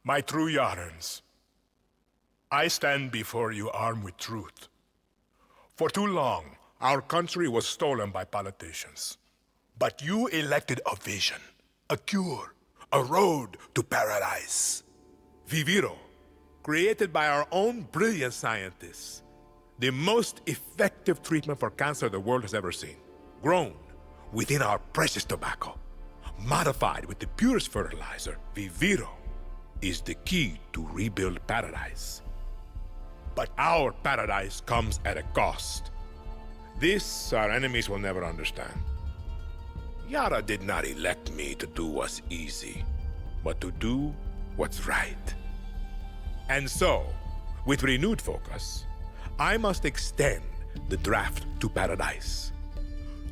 My true Yarans, I stand before you armed with truth. For too long, our country was stolen by politicians. But you elected a vision, a cure, a road to paradise. Viviro, created by our own brilliant scientists. The most effective treatment for cancer the world has ever seen. Grown within our precious tobacco. Modified with the purest fertilizer, Viviro is the key to rebuild paradise. But our paradise comes at a cost. This our enemies will never understand. Yara did not elect me to do what's easy, but to do what's right. And so, with renewed focus, I must extend the draft to paradise.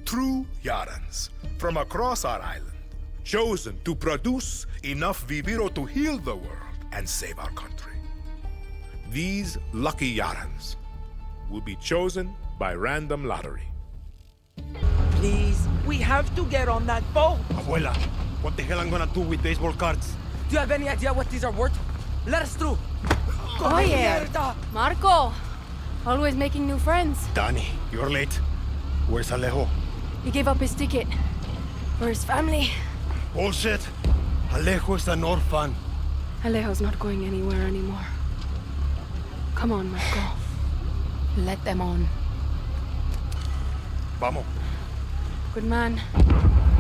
True Yarans from across our island, chosen to produce enough Viviro to heal the world and save our country. These lucky Yarans will be chosen by random lottery. Please, we have to get on that boat. Abuela, what the hell I'm gonna do with baseball cards? Do you have any idea what these are worth? Let us through. Oye, Marco. Always making new friends. Danny, you're late. Where's Alejo? He gave up his ticket. For his family. Bullshit. Alejo is an orphan. Alejo's not going anywhere anymore. Come on, Marco. Let them on. Vamos. Good man.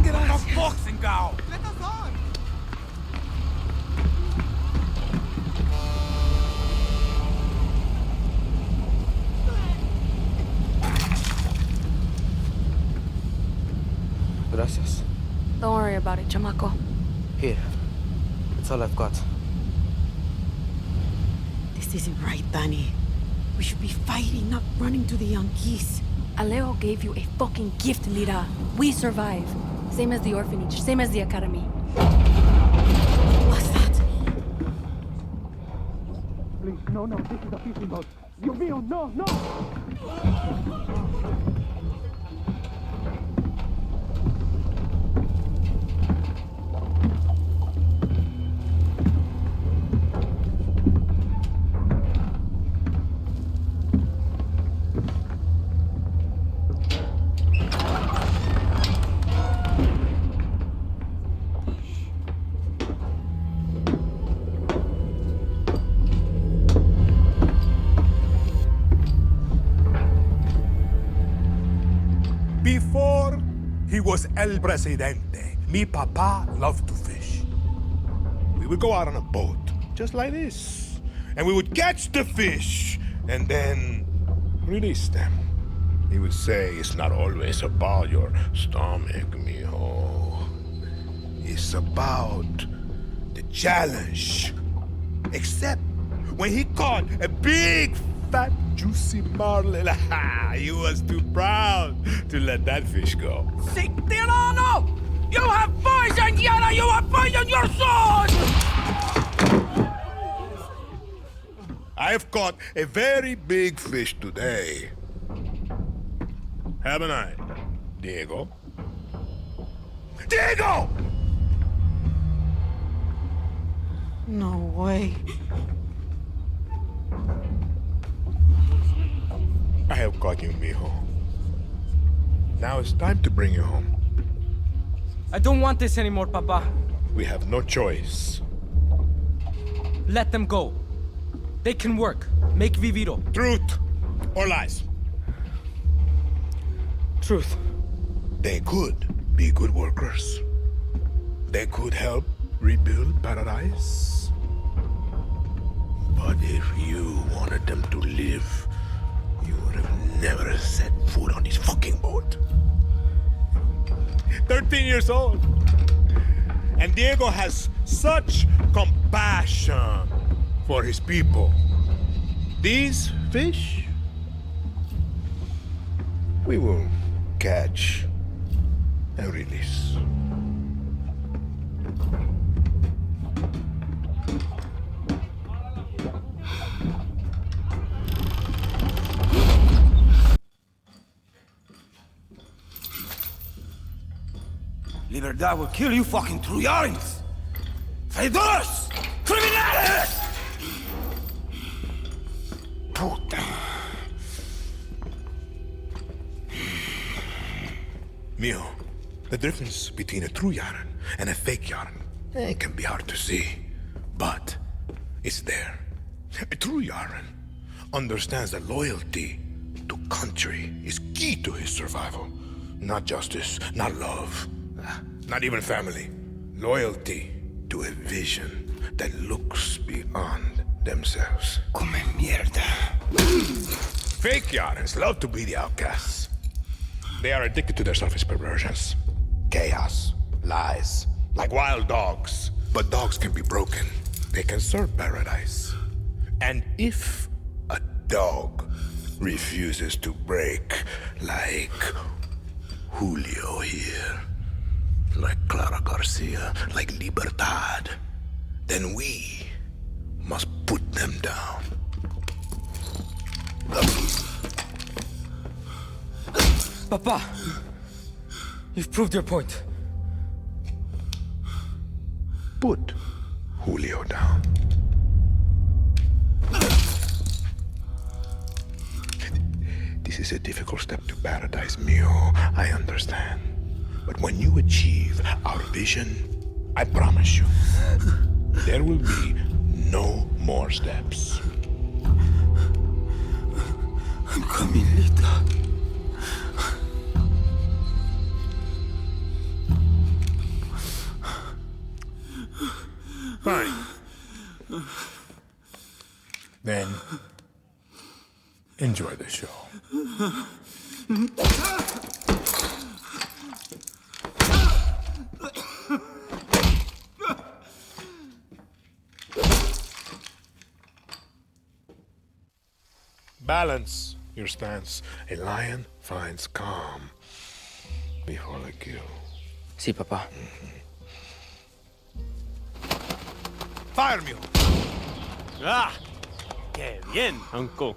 Get us a boxing cow. Let us on. Gracias. Don't worry about it, chamaco. Here. That's all I've got. This isn't right, Danny. We should be fighting, not running to the Yankees. Alejo gave you a fucking gift, Lira. We survive. Same as the orphanage, same as the academy. What's that? Please, no, this is a fishing boat. Dios mío, no! Before he was El Presidente, mi papa loved to fish. We would go out on a boat, just like this, and we would catch the fish and then release them. He would say, it's not always about your stomach, mijo. It's about the challenge. Except when he caught a big, fat, juicy marlin, he was too proud to let that fish go. Sick Tirano! You have poisoned Yara! You have poisoned your sword! I have caught a very big fish today. Haven't I, Diego? Diego! No way. I have caught you, mijo. Now it's time to bring you home. I don't want this anymore, Papa. We have no choice. Let them go. They can work. Make Viviro. Truth or lies? Truth. They could be good workers. They could help rebuild paradise. But if you wanted them to live, you would have never set foot on this fucking boat. 13 years old. And Diego has such compassion for his people. These fish, we will catch and release. Libertad will kill you fucking Trujans! Traidores! Criminales! Puta. Mio, the difference between a true Yaren and a fake Yaren, it can be hard to see, but it's there. A true Yaren understands that loyalty to country is key to his survival. Not justice, not love, not even family. Loyalty to a vision that looks beyond themselves. Come mierda. Fake Yarens love to be the outcasts. They are addicted to their selfish perversions. Chaos, lies, like wild dogs. But dogs can be broken. They can serve paradise. And if a dog refuses to break, like Julio here, like Clara Garcia, like Libertad, then we must put them down. Papa! You've proved your point. Put Julio down. This is a difficult step to paradise, Mio. I understand. But when you achieve our vision, I promise you, there will be no more steps. I'm coming, Lita. Fine. Then, enjoy the show. Balance your stance. A lion finds calm before the kill. Sí, papá. Fire, Mule! Ah! Que bien, uncle.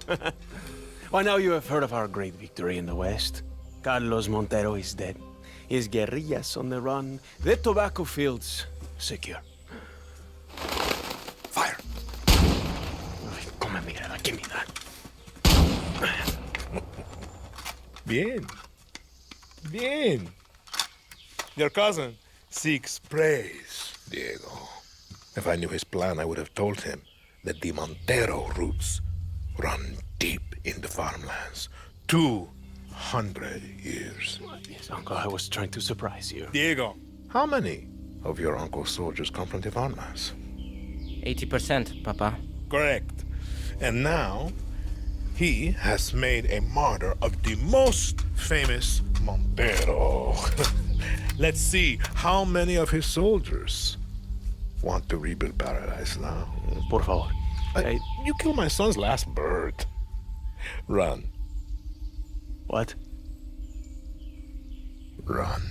Why, now you have heard of our great victory in the West. Carlos Montero is dead. His guerrillas on the run. The tobacco fields secure. Fire! Ay, come mierda, give me that. Bien. Bien. Your cousin seeks praise, Diego. If I knew his plan, I would have told him that the Montero roots run deep in the farmlands. 200 years. Yes, uncle, I was trying to surprise you. Diego, how many of your uncle's soldiers come from the farmlands? 80%, Papa. Correct. And now, he has made a martyr of the most famous Montero. Let's see how many of his soldiers want to rebuild paradise now. Por favor. You killed my son's last bird. Run. What? Run.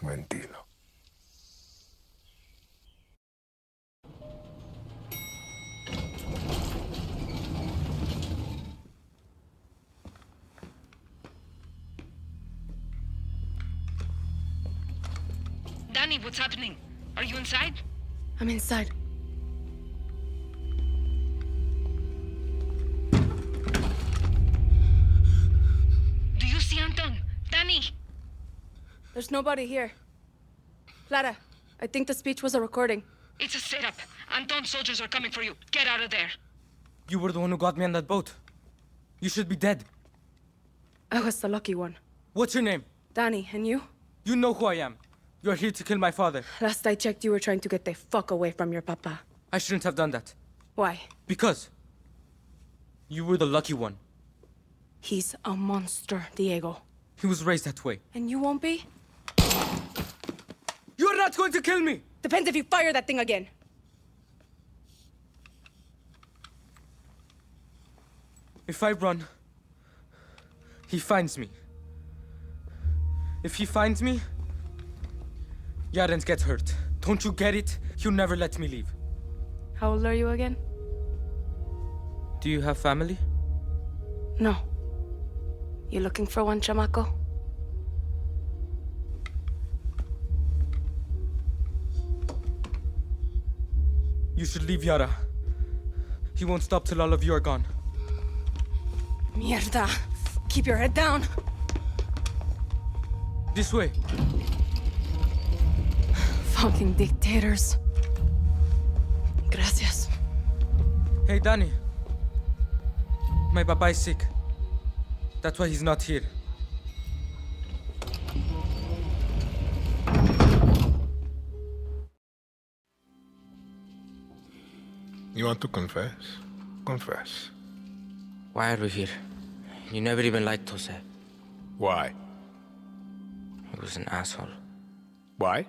Mentilo. Danny, what's happening? Are you inside? I'm inside. Do you see Anton? Danny! There's nobody here. Clara, I think the speech was a recording. It's a setup. Anton's soldiers are coming for you. Get out of there. You were the one who got me on that boat. You should be dead. I was the lucky one. What's your name? Danny, and you? You know who I am. You're here to kill my father. Last I checked, you were trying to get the fuck away from your papa. I shouldn't have done that. Why? Because you were the lucky one. He's a monster, Diego. He was raised that way. And you won't be? You're not going to kill me! Depends if you fire that thing again. If I run, he finds me. If he finds me, Yarens gets hurt. Don't you get it? He'll never let me leave. How old are you again? Do you have family? No. You looking for one, chamaco? You should leave Yara. He won't stop till all of you are gone. Mierda! Keep your head down! This way. Fucking dictators. Gracias. Hey, Danny. My papa is sick. That's why he's not here. You want to confess? Confess. Why are we here? You never even liked Jose. Why? He was an asshole. Why?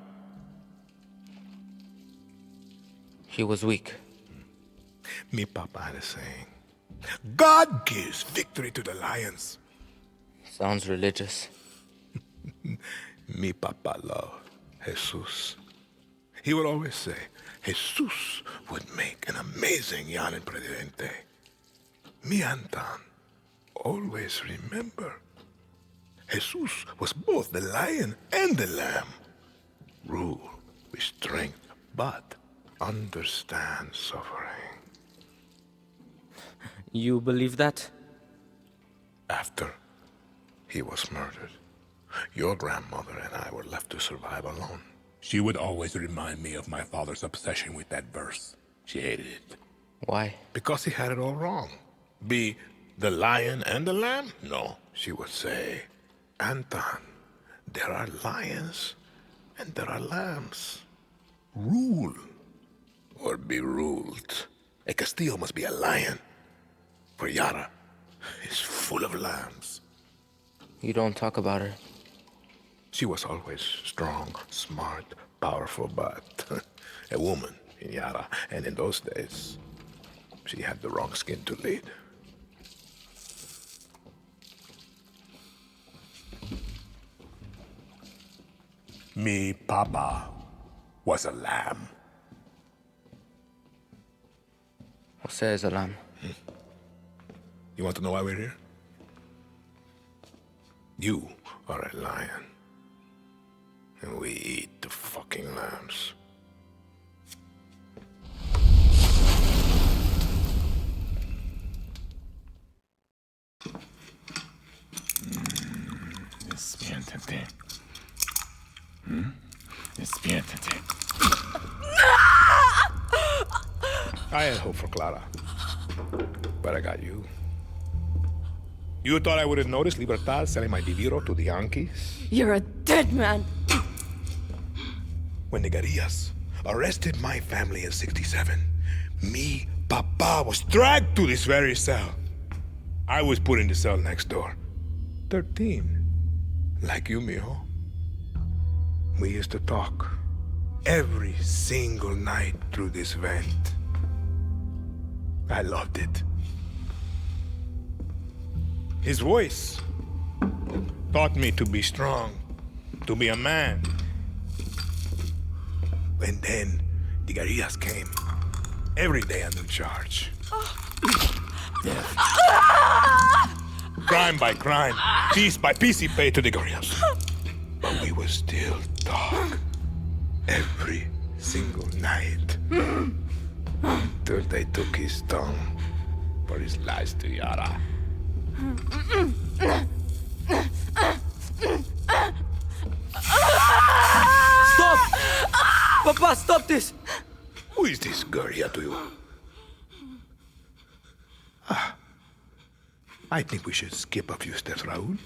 He was weak. Me papa had a saying. God gives victory to the lions. Sounds religious. Mi papa loved Jesus. He would always say, Jesus would make an amazing Yanin Presidente. Mi Anton always remember, Jesus was both the lion and the lamb. Rule with strength, but understand suffering. You believe that? After he was murdered, your grandmother and I were left to survive alone. She would always remind me of my father's obsession with that verse. She hated it. Why? Because he had it all wrong. Be the lion and the lamb? No. She would say, Anton, there are lions and there are lambs. Rule or be ruled. A Castillo must be a lion. For Yara is full of lambs. You don't talk about her. She was always strong, smart, powerful, but a woman in Yara. And in those days, she had the wrong skin to lead. Me papa was a lamb. Jose is a lamb. You want to know why we're here? You are a lion. And we eat the fucking lambs. Despiértate. Despiértate. I had hope for Clara. But I got you. You thought I wouldn't notice Libertad selling my Diviro to the Yankees? You're a dead man! When the guerrillas arrested my family in '67, me, Papa, was dragged to this very cell. I was put in the cell next door. 13. Like you, mijo. We used to talk every single night through this vent. I loved it. His voice taught me to be strong, to be a man. And then the guerrillas came. Every day a new charge. Death. Crime by crime, piece by piece he paid to the guerrillas. But we would still talk every single night. Until they took his tongue for his lies to Yara. Stop! Papa, stop this! Who is this guerrilla to you? I think we should skip a few steps, Raúl.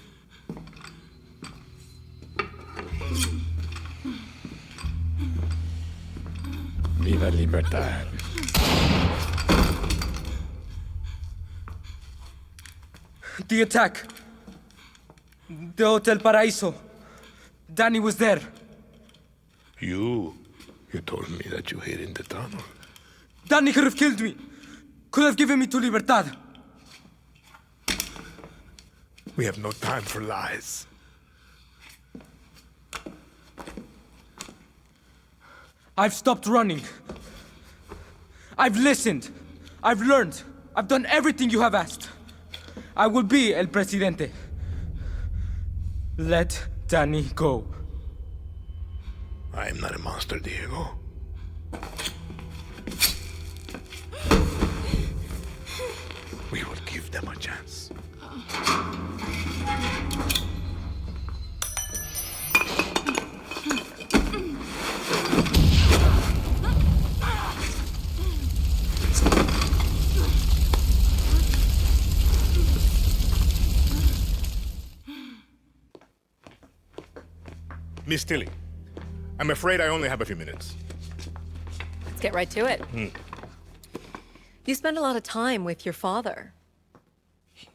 Viva Libertad. The attack. The Hotel Paraíso. Danny was there. You told me that you hid in the tunnel. Danny could have killed me. Could have given me to Libertad. We have no time for lies. I've stopped running. I've listened. I've learned. I've done everything you have asked. I will be el presidente. Let Danny go. I am not a monster, Diego. We will give them a chance. Miss Tilly, I'm afraid I only have a few minutes. Let's get right to it. You spend a lot of time with your father.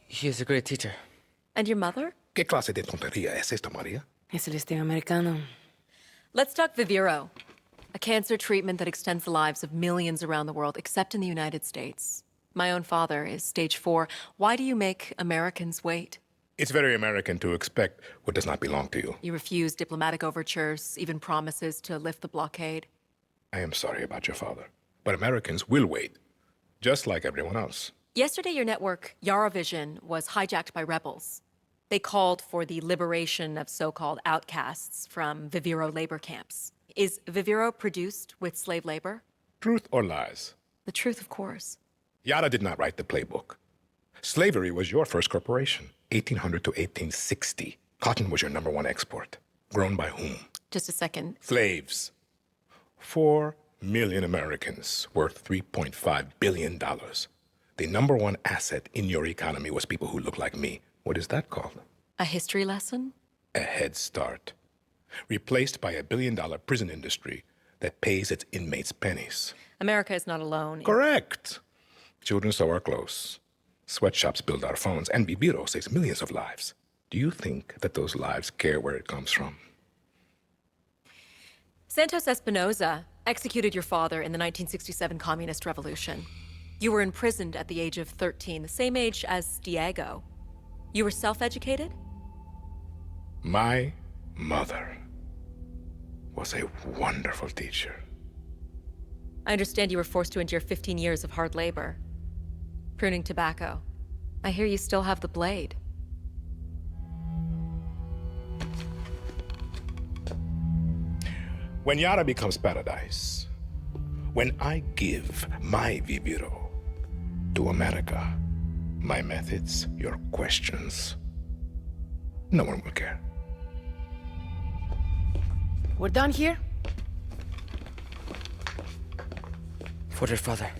He is a great teacher. And your mother? ¿Qué clase de tontería es esta, María? Es el estilo americano. Let's talk Viviro, a cancer treatment that extends the lives of millions around the world, except in the United States. My own father is stage 4. Why do you make Americans wait? It's very American to expect what does not belong to you. You refuse diplomatic overtures, even promises to lift the blockade. I am sorry about your father, but Americans will wait, just like everyone else. Yesterday, your network, Yaravision, was hijacked by rebels. They called for the liberation of so-called outcasts from Viviro labor camps. Is Viviro produced with slave labor? Truth or lies? The truth, of course. Yara did not write the playbook. Slavery was your first corporation, 1800 to 1860. Cotton was your #1 export. Grown by whom? Just a second. Slaves. 4 million Americans worth $3.5 billion. The #1 asset in your economy was people who look like me. What is that called? A history lesson? A head start. Replaced by a billion-dollar prison industry that pays its inmates pennies. America is not alone. Correct. Children sew our clothes. Sweatshops build our phones. And Viviro saves millions of lives. Do you think that those lives care where it comes from? Santos Espinosa executed your father in the 1967 Communist Revolution. You were imprisoned at the age of 13, the same age as Diego. You were self-educated? My mother was a wonderful teacher. I understand you were forced to endure 15 years of hard labor. Pruning tobacco. I hear you still have the blade. When Yara becomes paradise, when I give my Viviro to America, my methods, your questions, no one will care. We're done here? For your father.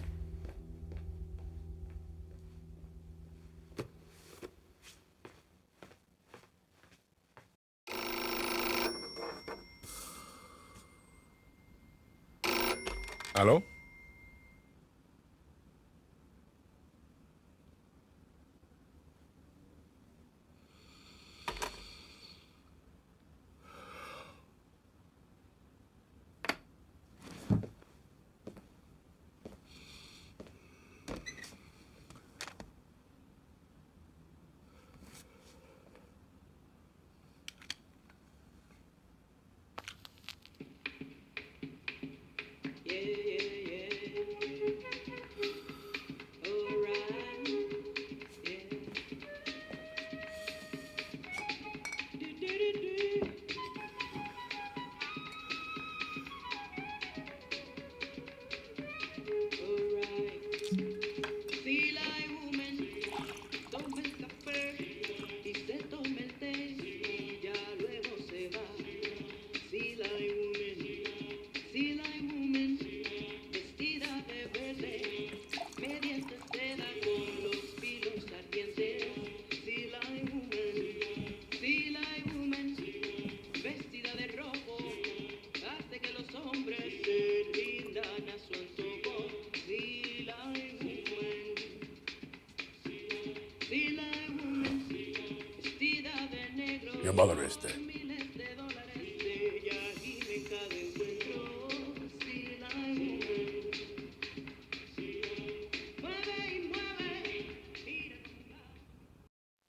Hello? Your mother is dead.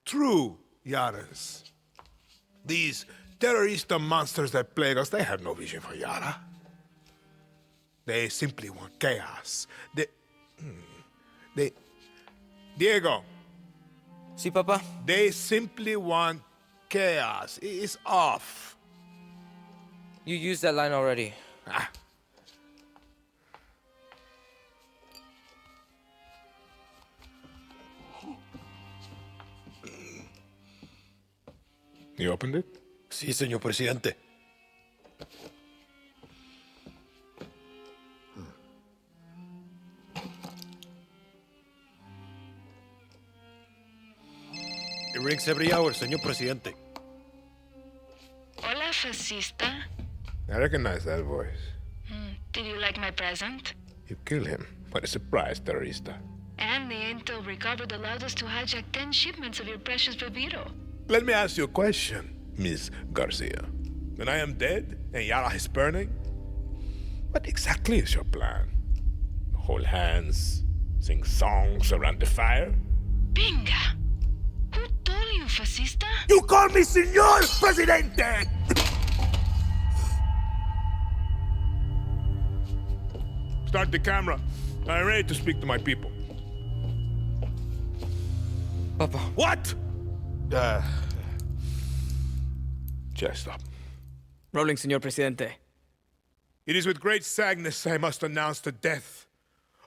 True, Yaras. These terrorist monsters that plague us, they have no vision for Yara. They simply want chaos. Diego, See, Papa? They simply want chaos. It's off. You used that line already. You opened it? Sí, señor presidente. It rings every hour, señor presidente. Hola, fascista. I recognize that voice. Did you like my present? You killed him. What a surprise, terrorista. And the intel recovered allowed us to hijack 10 shipments of your precious Viviro. Let me ask you a question, Miss Garcia. When I am dead and Yara is burning, what exactly is your plan? Hold hands, sing songs around the fire? Binga! Who told you, fascista? You call me Señor Presidente! Start the camera. I'm ready to speak to my people. Papa. What? Just stop. Rolling, Señor Presidente. It is with great sadness I must announce the death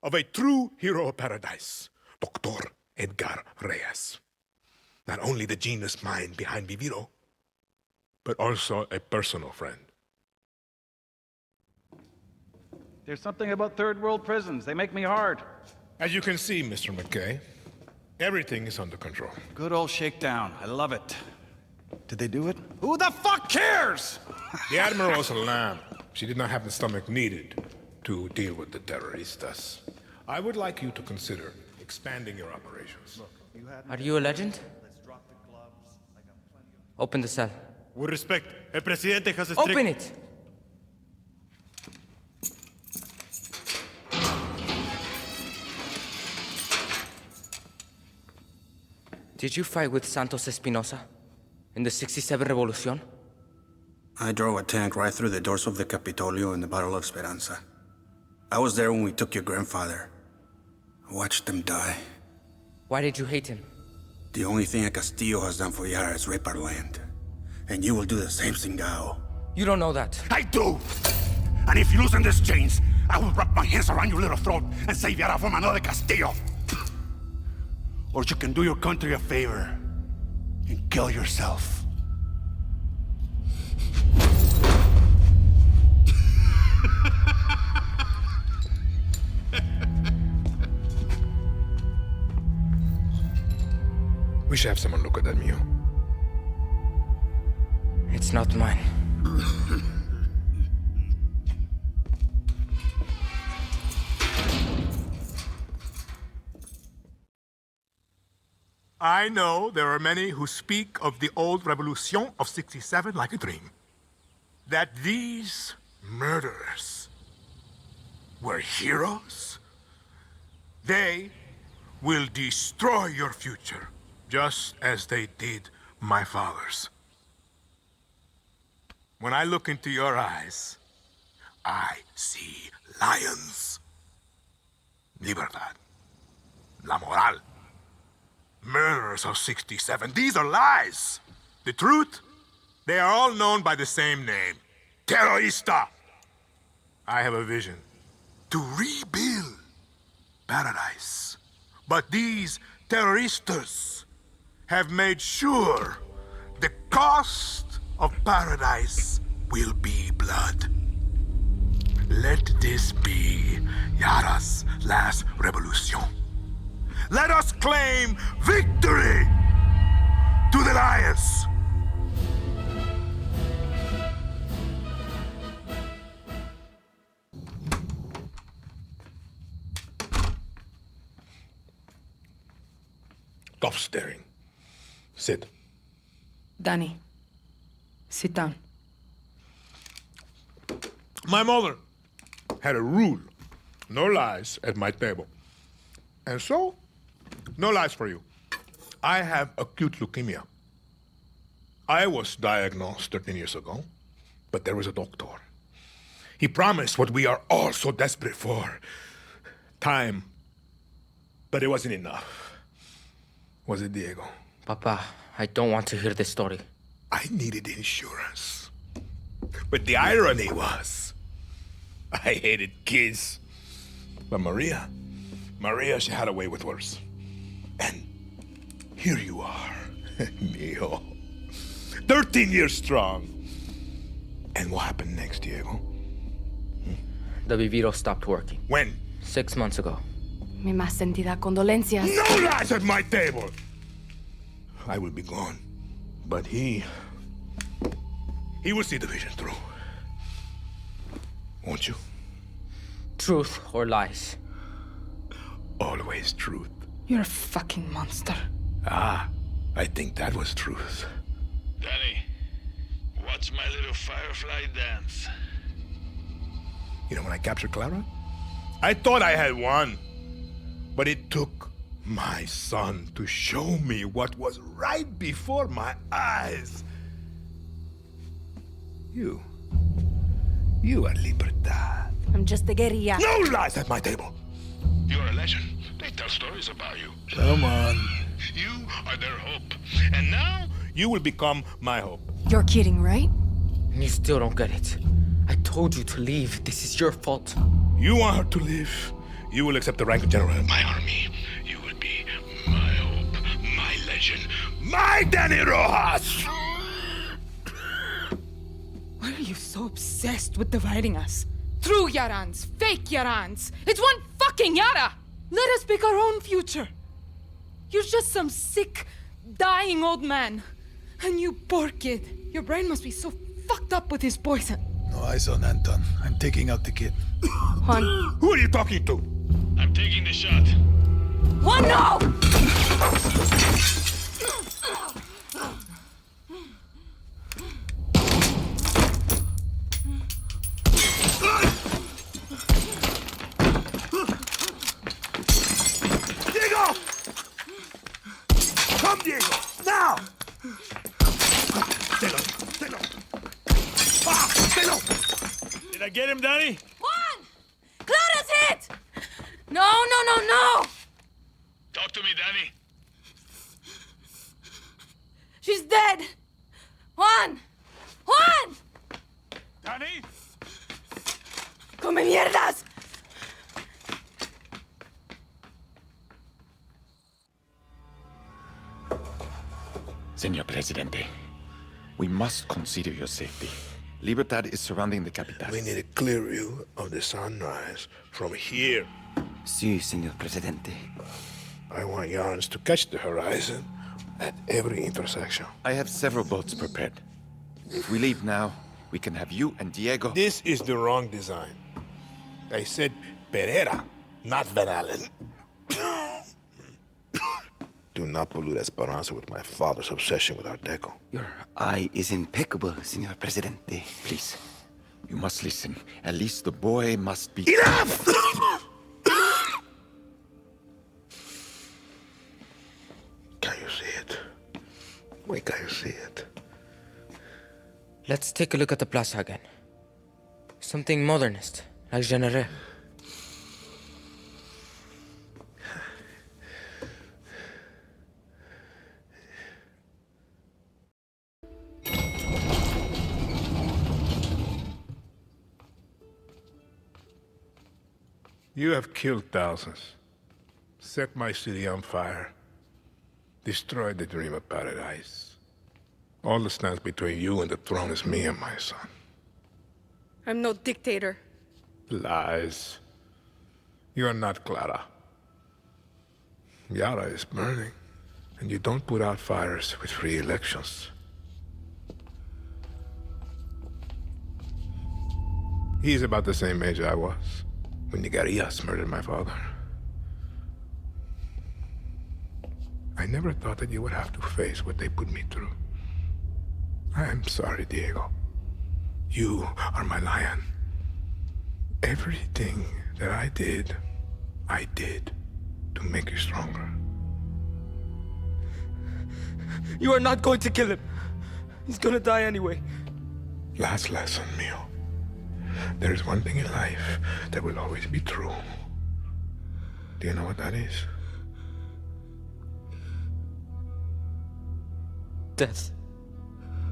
of a true hero of paradise, Dr. Edgar Reyes. Not only the genius mind behind Viviro, but also a personal friend. There's something about third world prisons. They make me hard. As you can see, Mr. McKay, everything is under control. Good old shakedown. I love it. Did they do it? Who the fuck cares? The Admiral's a lamb. She did not have the stomach needed to deal with the terroristas. I would like you to consider expanding your operations. Are you a legend? Open the cell. With respect, el presidente has a strict... Open it! Did you fight with Santos Espinosa in the 67 Revolution? I drove a tank right through the doors of the Capitolio in the Battle of Esperanza. I was there when we took your grandfather. I watched him die. Why did you hate him? The only thing a Castillo has done for Yara is rape our land. And you will do the same, Singao. You don't know that. I do! And if you loosen these chains, I will wrap my hands around your little throat and save Yara from another Castillo. Or you can do your country a favor and kill yourself. We should have someone look at that mule. It's not mine. I know there are many who speak of the old Revolution of 67 like a dream. That these murderers were heroes. They will destroy your future, just as they did my father's. When I look into your eyes, I see lions. Libertad. La moral. Murderers of 67. These are lies. The truth? They are all known by the same name. Terrorista. I have a vision. To rebuild paradise. But these terroristas have made sure the cost of paradise will be blood. Let this be Yara's last revolution. Let us claim victory to the lions! Stop staring. Sit. Danny, sit down. My mother had a rule. No lies at my table. And so, no lies for you. I have acute leukemia. I was diagnosed 13 years ago, but there was a doctor. He promised what we are all so desperate for. Time. But it wasn't enough. Was it Diego? Papa, I don't want to hear this story. I needed insurance. But the irony was, I hated kids. But Maria, she had a way with words. And here you are, mijo. 13 years strong. And what happened next, Diego? The Viviro stopped working. When? 6 months ago. Mi más sentida condolencias. No lies at my table! I will be gone. But he will see the vision through. Won't you? Truth or lies? Always truth. You're a fucking monster. Ah, I think that was truth. Danny, watch my little firefly dance. You know when I captured Clara? I thought I had won. But it took my son to show me what was right before my eyes. You are Libertad. I'm just a guerrilla. No lies at my table. You're a legend. They tell stories about you. Come on. You are their hope. And now, You will become my hope. You're kidding, right? You still don't get it. I told you to leave. This is your fault. You want her to live. You will accept the rank of general of my army. you will be my hope, my legend. My Danny Rojas! Why are you so obsessed with dividing us? True Yarans, fake Yarans. It's one fucking Yara! Let us pick our own future. You're just some sick, dying old man. And you poor kid. Your brain must be so fucked up with his poison. No eyes on Anton. I'm taking out the kid. Juan. Who are you talking to? I'm taking the shot. Juan, no! Diego! Come, Diego! Now! Stay low. Stay low. Ah! Stay low! Did I get him, Danny? Juan! Clara's hit! No! Talk to me, Danny. She's dead! Juan! Juan! Danny? ¡Come mierdas! Señor Presidente, we must consider your safety. Libertad is surrounding the capital. We need a clear view of the sunrise from here. Sí, señor Presidente. I want yarns to catch the horizon at every intersection. I have several boats prepared. If we leave now, we can have you and Diego. This is the wrong design. I said Pereira, not Van Allen. Do not pollute Esperanza with my father's obsession with Art Deco. Your eye is impeccable, señor Presidente. Please, you must listen. At least the boy must be... Enough! Can you see it? Why can't you see it? Let's take a look at the plaza again. Something modernist, like Genere. You have killed thousands, set my city on fire, destroyed the dream of paradise. All that stands between you and the throne is me and my son. I'm no dictator. Lies. You are not Clara. Yara is burning, and you don't put out fires with free elections. He's about the same age I was when the guerrillas murdered my father. I never thought that you would have to face what they put me through. I am sorry, Diego. You are my lion. Everything that I did to make you stronger. You are not going to kill him. He's gonna die anyway. Last lesson, Mio. There is one thing in life that will always be true. Do you know what that is? Death.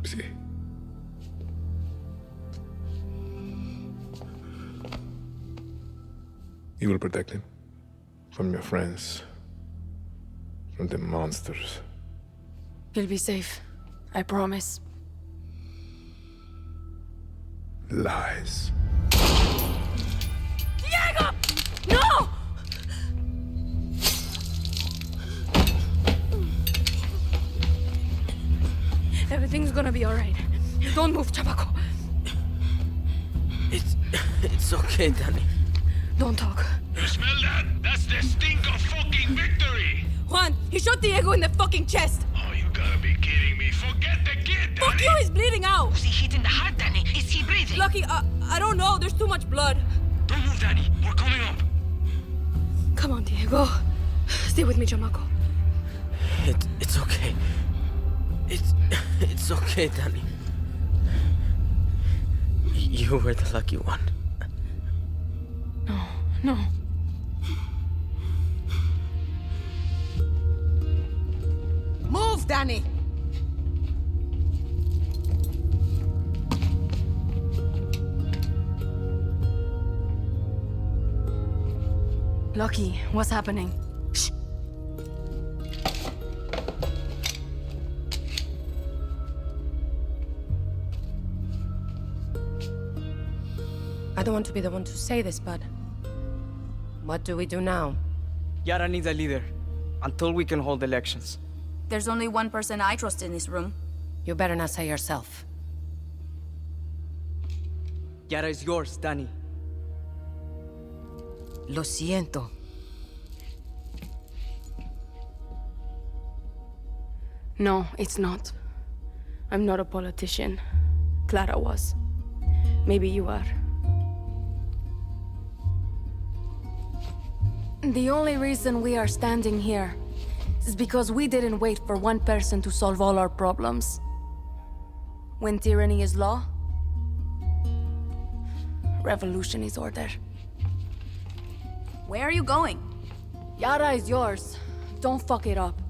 Sí. You will protect him from your friends, from the monsters. He'll be safe. I promise. Lies. Diego! No! Everything's gonna be alright. Don't move, chamaco. It's okay, Danny. Don't talk. You smell that? That's the stink of fucking victory! Juan, he shot Diego in the fucking chest. Oh, you gotta be kidding me. Forget the kid, Danny! Fuck you, he's bleeding out. Was he hit in the heart, Danny? Is he breathing? Lucky, I don't know. There's too much blood. Don't move, Danny. We're coming up. Come on, Diego. Stay with me, chamaco. It's okay. It's okay, Danny. You were the lucky one. No. Move, Danny! Lucky, what's happening? Shh! I don't want to be the one to say this, but what do we do now? Yara needs a leader until we can hold elections. There's only one person I trust in this room. You better not say yourself. Yara is yours, Danny. Lo siento. No, it's not. I'm not a politician. Clara was. Maybe you are. The only reason we are standing here is because we didn't wait for one person to solve all our problems. When tyranny is law, revolution is order. Where are you going? Yara is yours. Don't fuck it up.